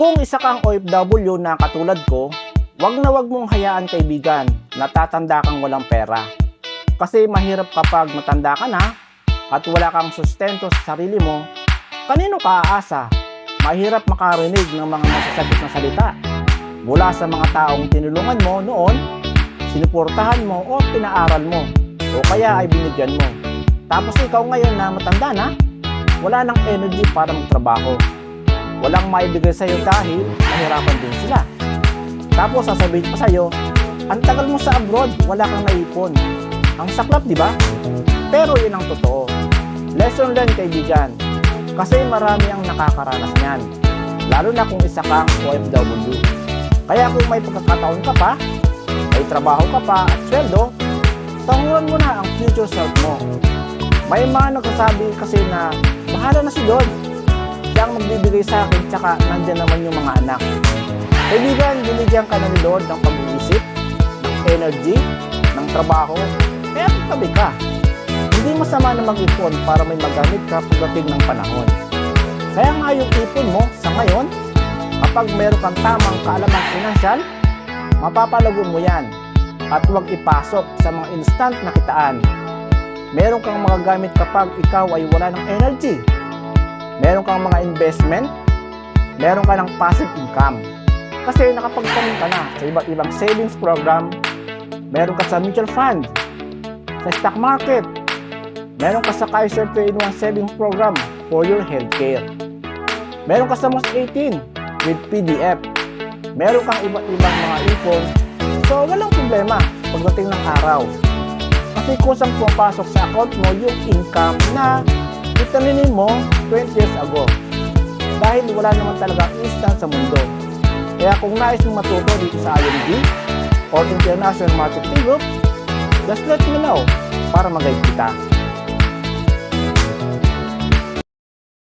Kung isa kang OFW na katulad ko, wag na wag mong hayaan kaibigan na tatanda kang walang pera. Kasi mahirap kapag matanda ka na at wala kang sustento sa sarili mo, kanino ka aasa? Mahirap makarinig ng mga masasakit na salita mula sa mga taong tinulungan mo noon, sinuportahan mo o pinaaral mo o kaya ay binigyan mo. Tapos ikaw ngayon na matanda na, wala nang energy para magtrabaho. Walang maibigay sa'yo dahil mahirapan din sila. Tapos sasabihin pa sa'yo, ang tagal mo sa abroad, wala kang naipon. Ang saklap, di ba? Pero yun ang totoo. Lesson learned, kaibigan. Kasi marami ang nakakaranas niyan. Lalo na kung isa kang OFW. Kaya kung may pagkakataon ka pa, may trabaho ka pa at sweldo, tanguran mo na ang future self mo. May mga nagsasabi kasi na bahala na si Lord. Siya ang magbibigay sa akin, tsaka nandyan naman yung mga anak. Kaibigan, binigyan ka na ni Lord ng pag-iisip, ng energy, ng trabaho, kaya tabi ka. Hindi masama na mag-ipon para may magamit ka pagdating ng panahon. Kaya nga yung ipon mo sa ngayon, kapag meron kang tamang kaalamang pinansyal, mapapalago mo yan at huwag ipasok sa mga instant na kitaan. Meron kang magagamit kapag ikaw ay wala ng energy. Meron kang mga investment, meron ka ng passive income. Kasi nakapagtanim ka na sa iba't ibang savings program, meron ka sa mutual fund, sa stock market, meron ka sa Kaiser 3-in-1 savings program for your healthcare. Meron ka sa Mas 18 with PDF. Meron kang iba't ibang mga ipon. So walang problema pagdating ng araw. Kasi kusang pumapasok sa account mo yung income na itaninin mo 20 years ago. Dahil wala naman talaga instant sa mundo. Kaya kung nais mong matuto dito sa IMG or International Marketing Group, just let me know para mag-guide kita.